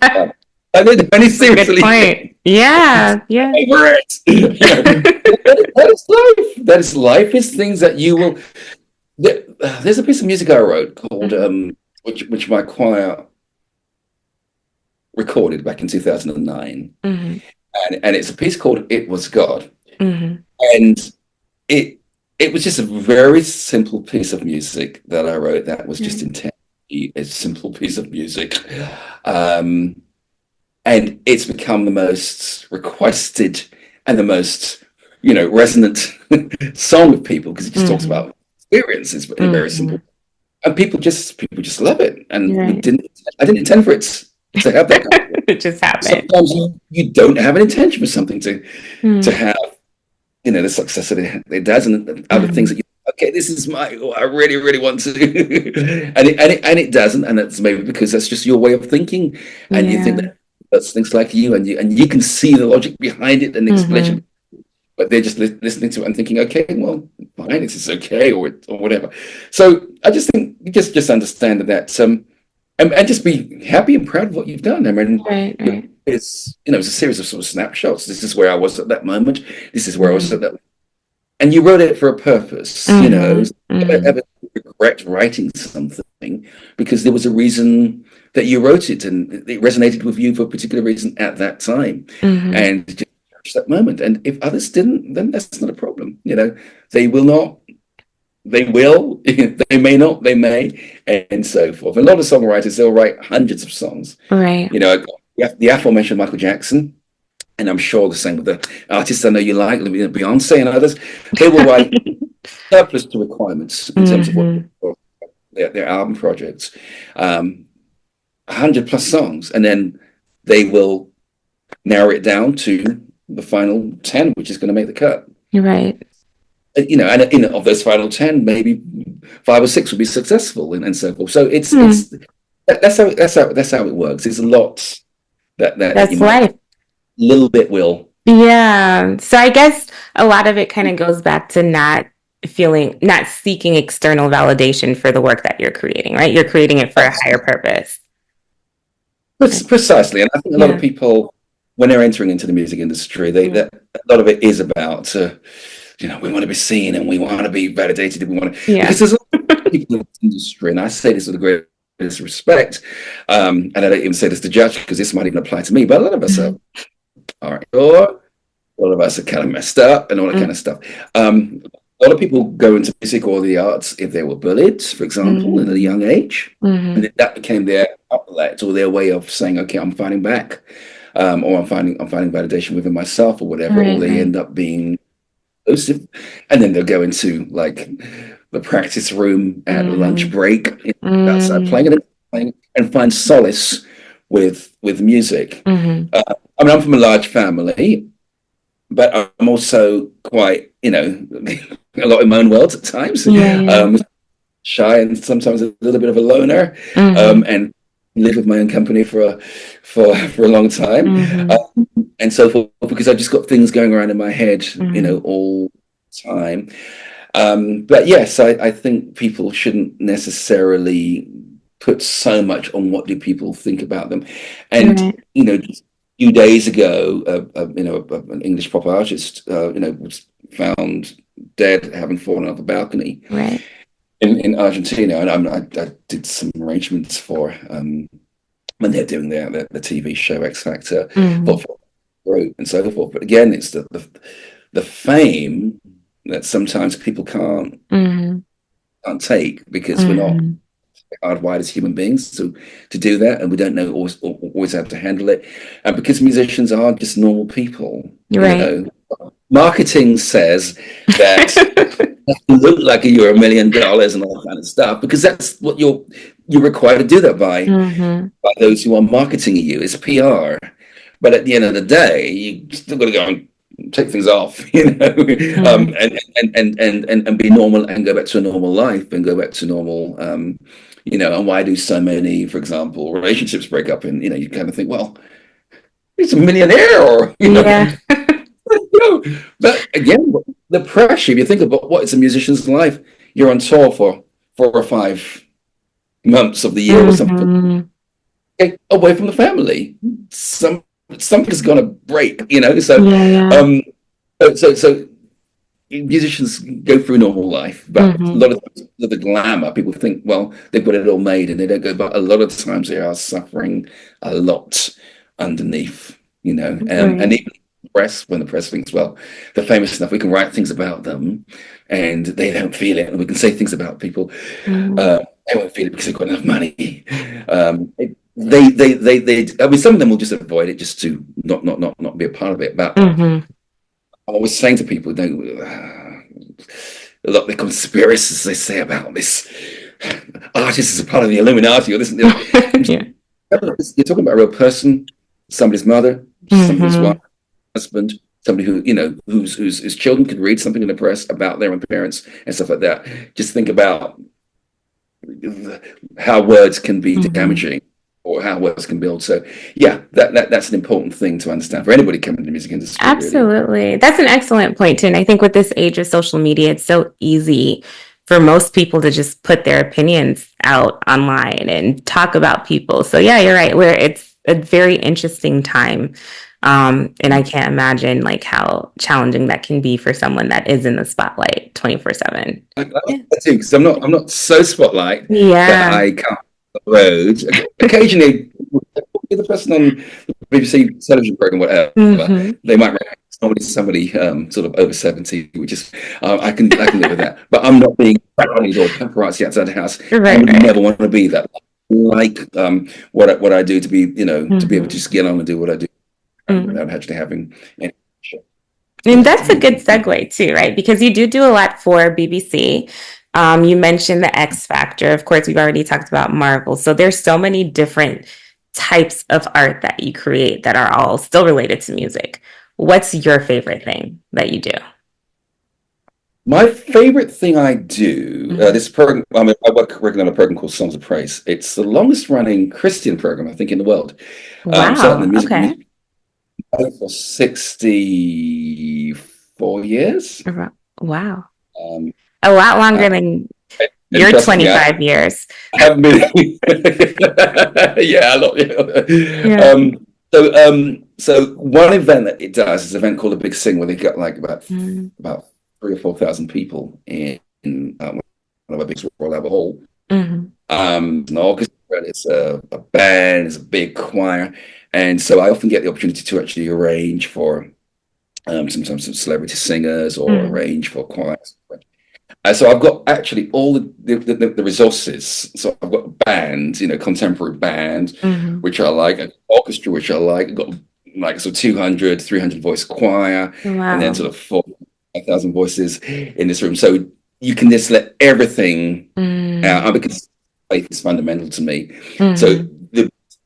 I mean, Good seriously, point. Yeah, yeah. favorite. That is life. That is life. Is things that you will. There's a piece of music I wrote called which my choir recorded back in 2009, Mm-hmm. and it's a piece called "It Was God," Mm-hmm. and it was just a very simple piece of music that I wrote that was just intended to be a simple piece of music. And it's become the most requested and the most, resonant song of people, because it just talks Mm-hmm. about experiences, but in a very Mm-hmm. simple. And people just love it, and Right. I didn't intend for it to have that kind of. It just happened. Sometimes you don't have an intention for something to Mm. have the success that it does, and other things that you, okay, this is what I really, really want to do, and it doesn't, and that's maybe because that's just your way of thinking, and you think Yeah. that that's things like you, and you can see the logic behind it and the explanation, but they're just listening to it and thinking, okay, well, fine, this is okay, or whatever. So I just think you just understand that, and just be happy and proud of what you've done. I mean, Right, right. it's a series of sort of snapshots. This is where I was at that moment. This is where I was Mm-hmm. at that, and you wrote it for a purpose. Mm-hmm. So Mm-hmm. ever regret writing something because there was a reason that you wrote it, and it resonated with you for a particular reason at that time, Mm-hmm. and just cherish that moment. And if others didn't, then that's not a problem. They will not. They will. They may not. They may, and so forth. A lot of songwriters, they'll write hundreds of songs. Right. The aforementioned Michael Jackson, and I'm sure the same with the artists I know you like, Beyonce and others. They will write surplus to requirements in terms of what Mm-hmm. their album projects, 100 plus songs, and then they will narrow it down to the final 10, which is going to make the cut. Right. And of those final 10, maybe 5 or 6 will be successful, and so forth. So Hmm. that's how it works. There's a lot that you That's might, life. little bit will. Yeah. So I guess a lot of it kind of goes back to not seeking external validation for the work that you're creating, right? You're creating it for a higher purpose. Precisely, and I think a lot of Yeah. people, when they're entering into the music industry, Mm. a lot of it is about, we want to be seen and we want to be validated. We want to, Yeah. because there's a lot of people in this industry, and I say this with the greatest respect, and I don't even say this to judge because this might even apply to me, but a lot of us are, Mhm. all right, or a lot of us are kind of messed up and all that kind of stuff. A lot of people go into music or the arts if they were bullied, for example, at a Mm-hmm. young age, and Mm-hmm. that became their outlet or their way of saying, "Okay, I'm fighting back," or I'm finding validation within myself or whatever. Or Right, they right. end up being explosive, and then they'll go into like the practice room at lunch Mm-hmm. break, outside Mm-hmm. playing and find solace with music. Mm-hmm. I mean, I'm from a large family, but I'm also quite, a lot in my own world at times, Yeah, yeah. shy and sometimes a little bit of a loner, Mm-hmm. and live with my own company for a long time, Mm-hmm. and so forth, because I've just got things going around in my head, Mm-hmm. all the time. But yes, I think people shouldn't necessarily put so much on what do people think about them, and Right, just a few days ago, an English pop artist, was found dead, having fallen off a balcony right. in Argentina, and I did some arrangements for when they're doing the TV show X Factor, Mm-hmm. for group and so forth. But again, it's the fame that sometimes people Mm-hmm. can't take because we're not Mm-hmm. hardwired as human beings to do that, and we don't know always how to handle it, and because musicians are just normal people, Right. marketing says that you look like you're $1 million and all that kind of stuff because that's what you're required to do that Mm-hmm. by those who are marketing you. It's PR, but at the end of the day, you still got to go and take things off, Mm-hmm. and be normal and go back to a normal life and go back to normal, and why do so many, for example, relationships break up? And you kind of think, well, he's a millionaire, or Yeah. But again, the pressure. If you think about what is a musician's life, you're on tour for 4 or 5 months of the year or something, Mm-hmm. okay, away from the family. Something's gonna break, So, Yeah, yeah. um, so musicians go through normal life, but a Mm-hmm. lot of times the glamour, people think, well, they've got it all made, and they don't go. But a lot of times they are suffering a lot underneath, and Right. even when the press thinks, well, they're famous enough, we can write things about them, and they don't feel it, and we can say things about people, Mm-hmm. uh, they won't feel it because they've got enough money. They. I mean, some of them will just avoid it just to not be a part of it. But Mm-hmm. I'm always saying to people, don't a lot of the conspiracies they say about this artist is a part of the Illuminati or this. Yeah. You're talking about a real person, somebody's mother, somebody's wife, Mm-hmm. husband. somebody who, whose children could read something in the press about their own parents and stuff like that. Just think about how words can be Mhm. damaging or how words can build. So yeah, that's an important thing to understand for anybody coming to the music industry, really. Absolutely. That's an excellent point, too. And I think with this age of social media, it's so easy for most people to just put their opinions out online and talk about people. So yeah, you're right. Where it's a very interesting time. And I can't imagine like how challenging that can be for someone that is in the spotlight 24/7. I like that too, because I'm not so spotlight that Yeah. I can't on the road. Occasionally, the person on the BBC television program, whatever, Hmm. they might recognize somebody sort of over 70, which is I can live with that. But I'm not being parodied or paparazzi outside the house. I Right, would right. never want to be that. Like what I do to be to be able to Hmm. just get on and do what I do Hmm. without actually having any And to that's a me. good segue too, right? Because you do a lot for BBC. You mentioned the X Factor. Of course, we've already talked about Marvel. So there's so many different types of art that you create that are all still related to music. What's your favorite thing that you do? My favorite thing I do, Mhm. this program, I work working on a program called Songs of Praise. It's the longest running Christian program, I think, in the world. Certainly Wow. Okay. music for 64 years. Wow. Um, A lot longer uh, than and your trust me, I 25 years. haven't been, yeah, a lot. Yeah. Yeah. So one event that it does is an event called a Big Sing, where they got like Mm-hmm. about 3 or 4 thousand people in one of a big Royal Albert Hall. An orchestra, it's a band, it's a big choir, and so I often get the opportunity to actually arrange for sometimes some celebrity singers or Mm-hmm. arrange for choirs. So I've got actually all the resources. So I've got a band, contemporary band, Mm-hmm. which I like, an orchestra, which I like. I've got like so 200, 300 voice choir, and then Wow. sort of 4,000 voices in this room. So you can just let everything out Mm-hmm. because faith is fundamental to me. So Mm-hmm.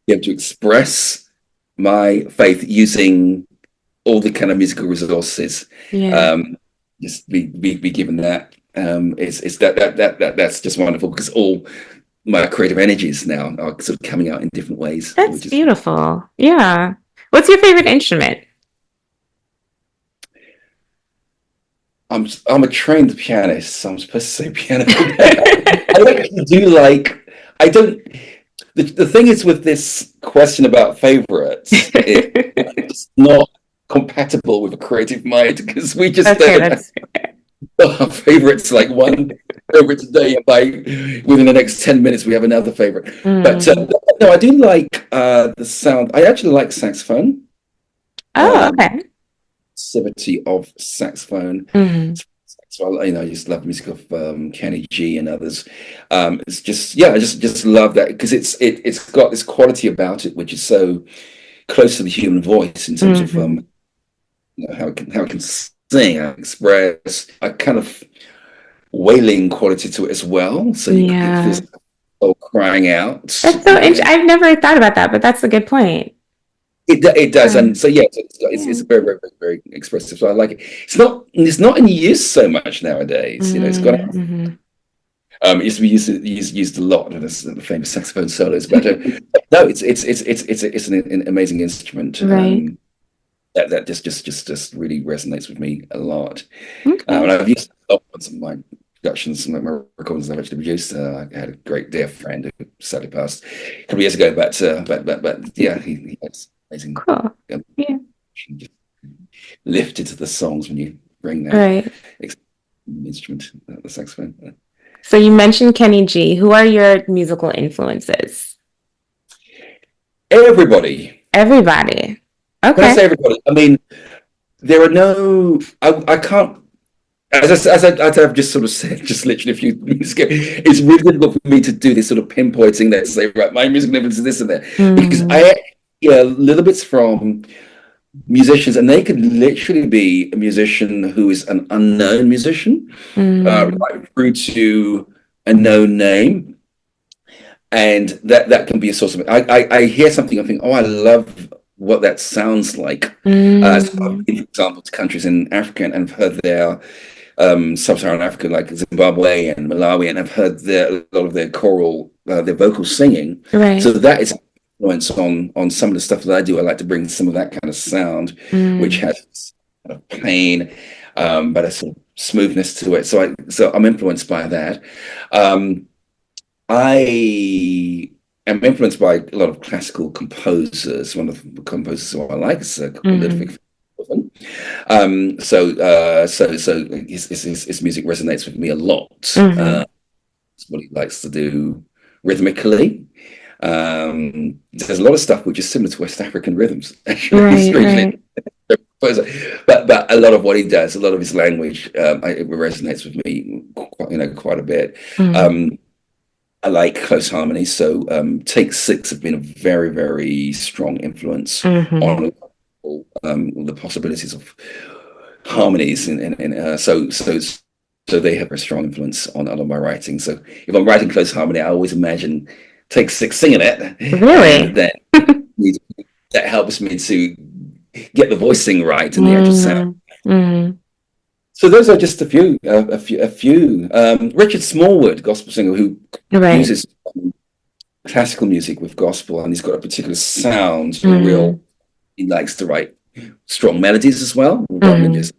be able to express my faith using all the kind of musical resources. Yeah. Um, just be given that. It's that's just wonderful because all my creative energies now are sort of coming out in different ways, That's which is beautiful. Yeah. What's your favorite instrument? I'm a trained pianist, so I'm supposed to say piano. I actually do like I don't the thing is with this question about favorites, it's not compatible with a creative mind because we just Okay, don't that's our favorites like one favorite today, and by within the next 10 minutes we have another favorite. But mm. no, I do like the sound. I actually like saxophone, Oh, um okay. activity of saxophone. Mm. So I just love the music of Kenny G and others. It's just yeah, I just love that because it's got this quality about it which is so close to the human voice in terms of Hmm. how it can sing, how it express a kind of wailing quality to it as well. So it feels Yeah. like a soul crying out. That's so interesting. I've never thought about that, but that's a good point. It does, Yeah. and so yeah, it's Yeah. very, very, very, very expressive. So I like it. It's not in use so much nowadays. It's gone out. Mm-hmm. It used to be used a lot in the famous saxophone solos, but no, it's an amazing instrument. Right. That just really resonates with me a lot. Okay. And I've used it a lot on some of my productions, some of my recordings I've actually produced. I had a great dear friend who sadly passed a couple of years ago, but yeah, he has amazing Cool. um, Yeah. just lifted to the songs when you bring that Right. instrument, the saxophone. So you mentioned Kenny G. Who are your musical influences? Everybody, Everybody. when I Okay. say everybody, I mean there are no. I can't. As I've just sort of said, just literally a few minutes ago, it's really difficult for me to do this sort of pinpointing that say, right, my music influence is this and that, because Mm. I hear little bits from musicians, and they could literally be a musician who is an unknown musician, Mm. right through to a known name, and that can be a source of. I hear something, I think, oh, I love. what that sounds like. So I've Mm. been, for example, to countries in Africa and I've heard their sub-Saharan Africa, like Zimbabwe and Malawi, and I've heard a lot of their choral, their vocal singing. So Right. that is influence on some of the stuff that I do. I like to bring some of that kind of sound, which Mm. has kind of pain, but a sort of smoothness to it. So I'm influenced by that. Um, I am influenced by a lot of classical composers. One of the composers who I like is Mm-hmm. Ludwig van Beethoven. So his music resonates with me a lot. Mm-hmm. It's what he likes to do rhythmically. There's a lot of stuff which is similar to West African rhythms, actually, Right, strangely. right. But a lot of what he does, a lot of his language, it resonates with me, quite a bit. Mm-hmm. Um, I like close harmonies, so Take Six have been a very, very strong influence Mm-hmm. on the possibilities of harmonies, so they have a strong influence on a lot of my writing. So if I'm writing close harmony, I always imagine Take Six singing it, and Really? then that helps me to get the voicing right and the actual sound. Mm-hmm. Mm-hmm. So those are just a few. Richard Smallwood, gospel singer, who Right. uses classical music with gospel, and he's got a particular sound, a Mm-hmm. real. He likes to write strong melodies as well. Rather than Mm-hmm. just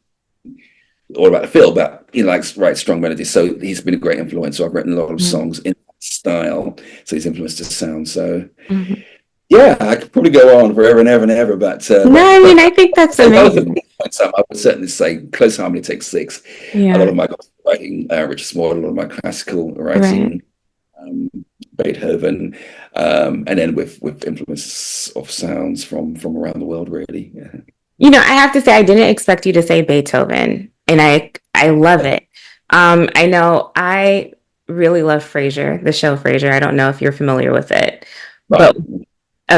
all about the feel, but he likes to write strong melodies. So he's been a great influence. So I've written a lot of songs in that style. So he's influenced his sound. So Mm-hmm. yeah, I could probably go on forever and ever and ever, but No, I mean, but I think that's a lot of amazing. the points I would certainly say close harmony takes six. A lot Yeah. of my gospel writing, Richard Small, a lot of my classical Right. writing, um, Beethoven, and then with influences of sounds from around the world, really. Yeah. I have to say, I didn't expect you to say Beethoven, and I love it. I know I really love Frasier, the show Frasier. I don't know if you're familiar with it, but Right.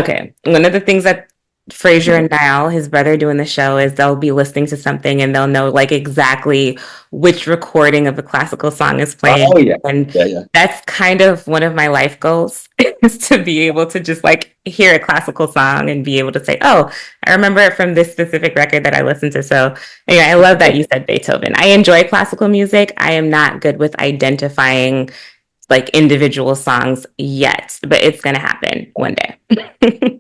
okay. One of the things that Frasier and Niall, his brother, do in the show is they'll be listening to something and they'll know like exactly which recording of the classical song is playing. Oh yeah, And yeah, yeah. that's kind of one of my life goals is to be able to just like hear a classical song and be able to say, oh, I remember it from this specific record that I listened to. So anyway, I love that you said Beethoven. I enjoy classical music. I am not good with identifying like individual songs yet, but it's going to happen one day.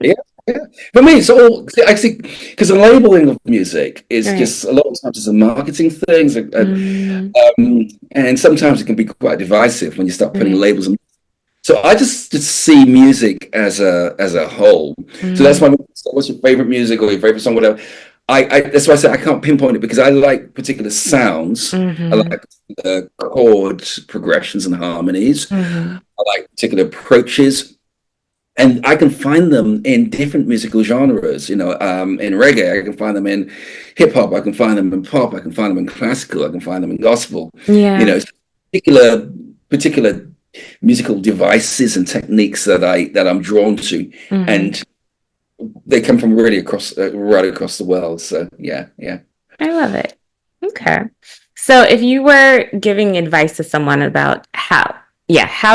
Yeah, yeah. For me, it's all I think because the labeling of music is Right. just a lot of times it's a marketing thing, Mm, and sometimes it can be quite divisive when you start putting right. labels on. So I just see music as a whole. So that's Mm, why. So what's your favorite music or your favorite song, whatever? That's why I say I can't pinpoint it because I like particular sounds. I mm-hmm, like chord progressions and harmonies. mm-hmm. I like particular approaches and I can find them in different musical genres. In reggae, I can find them in hip hop. I can find them in pop. I can find them in classical. I can find them in gospel. Yeah. It's particular musical devices and techniques that I'm drawn to, Mm-hmm. and they come from really right across the world. So yeah, yeah. I love it. Okay. So if you were giving advice to someone about how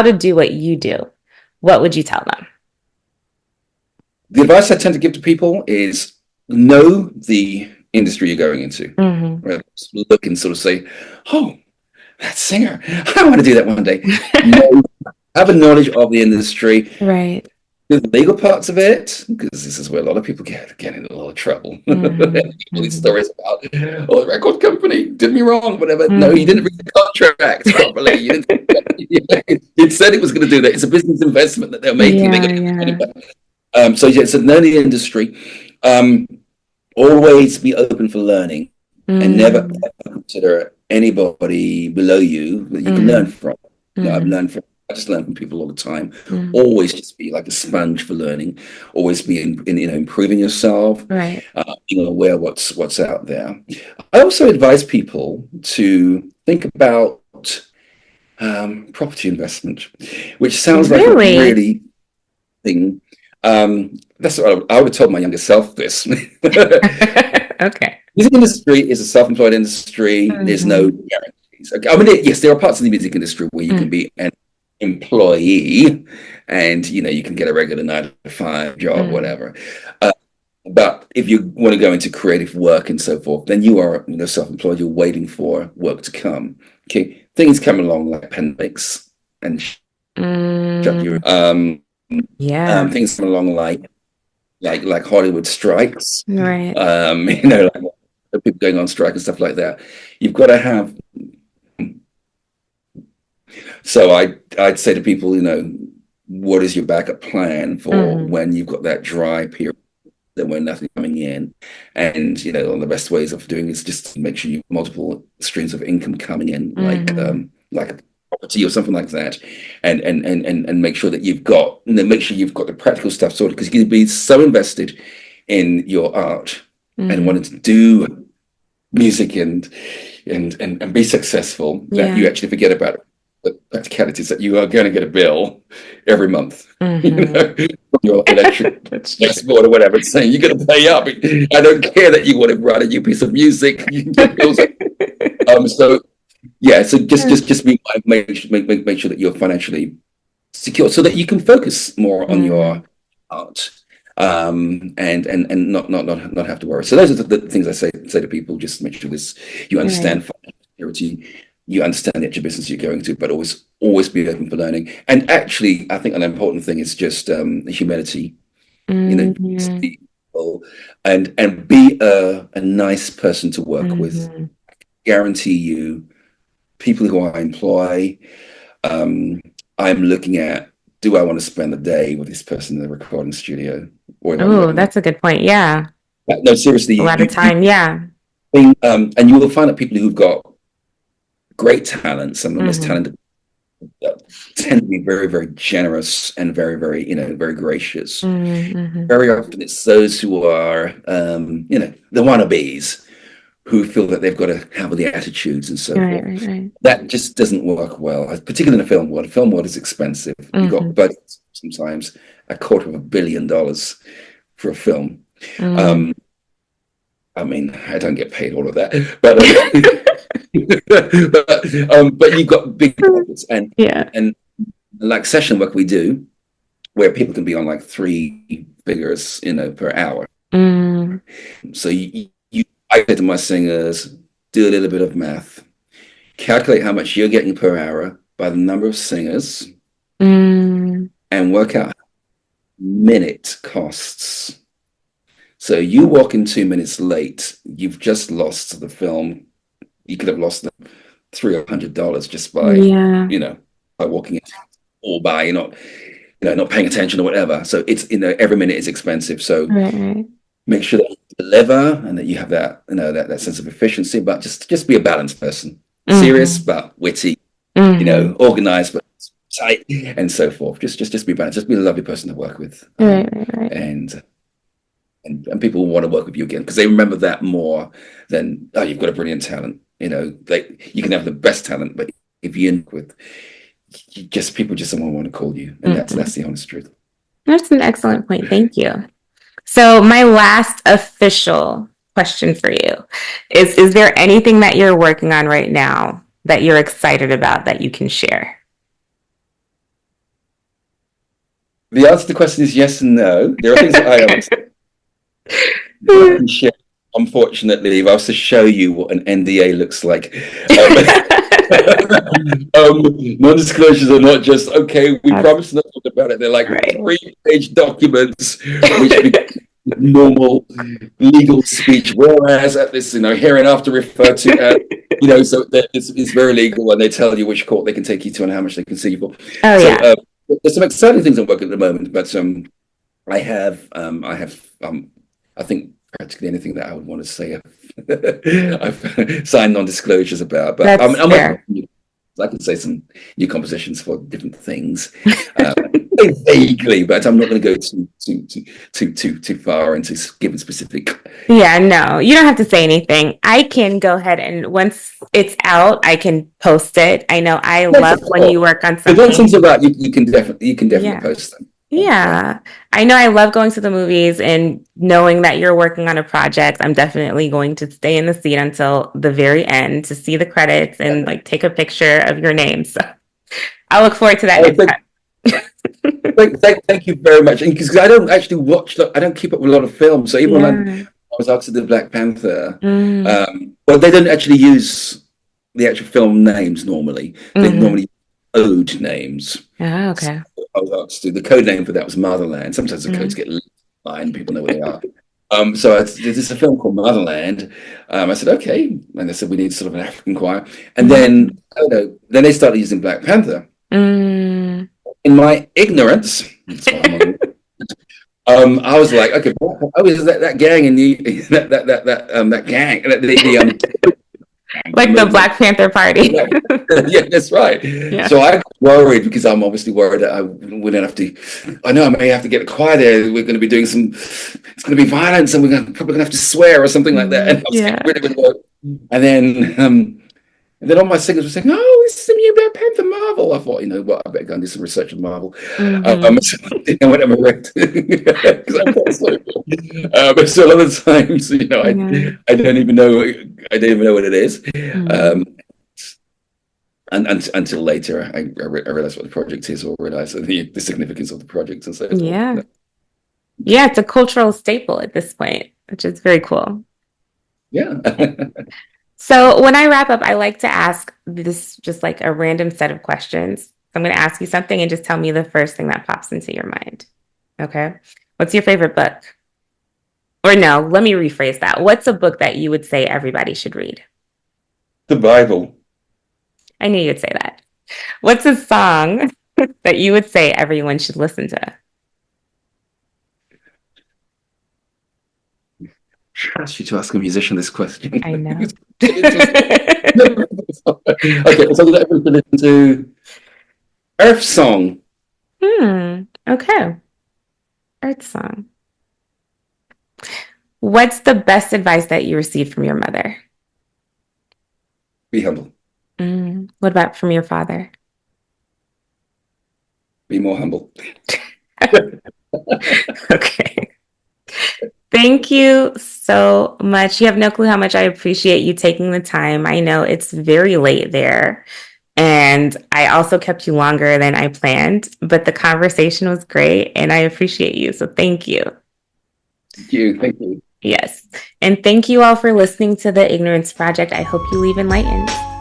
to do what you do, what would you tell them? The advice I tend to give to people is know the industry you're going into. Mm-hmm. Right? Look and sort of say, "Oh, that singer. I want to do that one day." No, have a knowledge of the industry, Right. the legal parts of it, because this is where a lot of people get in a lot of trouble. Mm-hmm. All these Mm-hmm. stories about, oh, the record company did me wrong, whatever. No, you Mm-hmm. didn't read the contract properly. You didn't. It said it was going to do that. It's a business investment that they're making. They're Yeah, going to get money yeah. back. So yeah, so know the industry. Um, Always be open for learning, and never Mm-hmm. ever consider anybody below you that you can learn Mm-hmm. from. Mm-hmm. I just learn from people all the time. Mm-hmm. Always just be like a sponge for learning. Always be improving yourself, Right. being aware what's out there. I also advise people to think about property investment, which sounds like a Really? really thing. That's what I would have told my younger self this. Okay. Music industry is a self-employed industry. There's no Mm-hmm. guarantees. Okay. I mean, yes, there are parts of the music industry where you can be an employee, and you can get a regular 9 to 5 job, Mm-hmm. whatever. But if you want to go into creative work and so forth, then you are, self-employed. You're waiting for work to come. Okay, things come along like pandemics and shut your Mm, yeah. things come along like Hollywood strikes. Right. Like people going on strike and stuff like that. You've got to have. So I'd say to people, what is your backup plan for Mm-hmm. when you've got that dry period, that when nothing coming in? And one of the best ways of doing is just to make sure you have multiple streams of income coming in, Mm-hmm. like property or something like that, and make sure that you've got, make sure you've got the practical stuff sorted, because you can be so invested in your art and Mm-hmm. wanting to do music and be successful, that Yeah. you actually forget about the practicalities, that you are going to get a bill every month, Mm-hmm. from your electric That's gas true. board or whatever, it's saying you're going to pay up. I don't care that you want to write a new piece of music. You get bills. So yeah, so just make sure that you're financially secure, so that you can focus more on your Mm, art, and not have to worry. So those are the things I say to people. Just make sure this, you right. understand financial security, you understand the actual business you're going to, but always be open for learning. And actually, I think an important thing is just humility. Just Mm-hmm. be humble, and be a nice person to work with. Mm-hmm. Guarantee you, people who I employ, um, I'm looking at, do I want to spend a day with this person in the recording studio, or am I Oh, looking at? that's a good point. Yeah. No, seriously, A lot of you time. Yeah. think, and you will find that people who've got great talent, some of the most Mm-hmm. talented, tend to be very, very generous and very, very, very gracious. Mm-hmm. Very often, it's those who are, the wannabes, who feel that they've got to have the attitudes and so Right, forth. right, right. That just doesn't work well, particularly in the film world. The film world is expensive. You Mm-hmm. got budgets sometimes $250 million for a film. Mm. Um, I mean, I don't get paid all of that, but but you've got big budgets, Yeah. and like session work we do, where people can be on like three figures, per hour. Mm. So I say to my singers, do a little bit of math, calculate how much you're getting per hour by the number of singers, Mm. and work out minute costs. So you walk in 2 minutes late, you've just lost the film. You could have lost them $300 just by, Yeah. by walking in, or by not paying attention or whatever. So it's, every minute is expensive. So Right, right. make sure that you deliver and that you have that, that sense of efficiency, but just be a balanced person. Serious Mm-hmm. but witty, Mm-hmm. organized but tight, and so forth. Just be balanced. Just be a lovely person to work with. Right, right, right. And and people will want to work with you again, because they remember that more than, oh, you've got a brilliant talent. You can have the best talent, but if you end with, people just don't want to call you, and Mm-hmm. that's the honest truth. That's an excellent point. Thank you. So my last official question for you is there anything that you're working on right now that you're excited about that you can share? The answer to the question is yes and no. There are things that I am that I can share. Unfortunately, if I was to show you what an NDA looks like, non-disclosures are not just, okay, we That's promise not to talk about it. They're like right. 3-page documents, which normal legal speech, whereas at this, hereinafter referred to as, so that it's very legal, and they tell you which court they can take you to and how much they can sue you for. Oh So yeah. there's some exciting things I'm working at the moment, but I have, I think practically anything that I would want to say, I've signed non-disclosures about, but That's I'm working fair. on, I can say some new compositions for different things, vaguely, but I'm not going to go too far into giving specific. Yeah, no, you don't have to say anything. I can go ahead and once it's out, I can post it. I know I Yes, love of when course. you work on But once something. things are out, you can definitely Yeah. post them. Yeah. Yeah. I know I love going to the movies and knowing that you're working on a project. I'm definitely going to stay in the seat until the very end to see the credits and like take a picture of your name. So I'll look forward to that I next think time. Thank you very much. Because I don't actually watch, I don't keep up with a lot of films. So even when Yeah. I was asked to do Black Panther, Mm. well, they don't actually use the actual film names normally. They Hmm. normally code names. Oh, So okay. I was asked to, the code name for that was Motherland. Sometimes the codes Mm. get line, people know where they are. So this is a film called Motherland. I said, okay. And they said, we need sort of an African choir. And Mm. then, I don't know, then they started using Black Panther. Mm. In my ignorance, that's why I'm on. I was like, okay, oh, is that gang in the that gang, Like the movement? Black Panther Party. Yeah, yeah, that's right. Yeah. So I got worried because I'm obviously worried that I wouldn't have to. I know I may have to get a choir there. We're going to be doing some. It's going to be violence, and probably going to have to swear or something like that. And Mm. I was Yeah. getting rid of it. And then all my singers were saying, "Oh, this is the new Black Panther Marvel." I thought, you know what, I better go and do some research on Marvel. Hmm. So I went and read because I thought so. But so a lot of times, Yeah. I don't even know. I don't even know what it is. Mm. Um, and until later, I realized what the project is, or realized the significance of the project and so forth. Yeah. Yeah, it's a cultural staple at this point, which is very cool. Yeah. So when I wrap up, I like to ask this just like a random set of questions. I'm going to ask you something and just tell me the first thing that pops into your mind. Okay. What's your favorite book? Or no, let me rephrase that. What's a book that you would say everybody should read? The Bible. I knew you'd say that. What's a song that you would say everyone should listen to? Ask you to ask a musician this question. I know. Okay, so let everyone listen to Earth Song. Okay. Earth song. What's the best advice that you received from your mother? Be humble. What about from your father? Be more humble. Okay. Thank you so much. You have no clue how much I appreciate you taking the time. I know it's very late there, and I also kept you longer than I planned, but the conversation was great, and I appreciate you. So thank you. Thank you. Thank you. Yes. And thank you all for listening to the Ignorance Project. I hope you leave enlightened.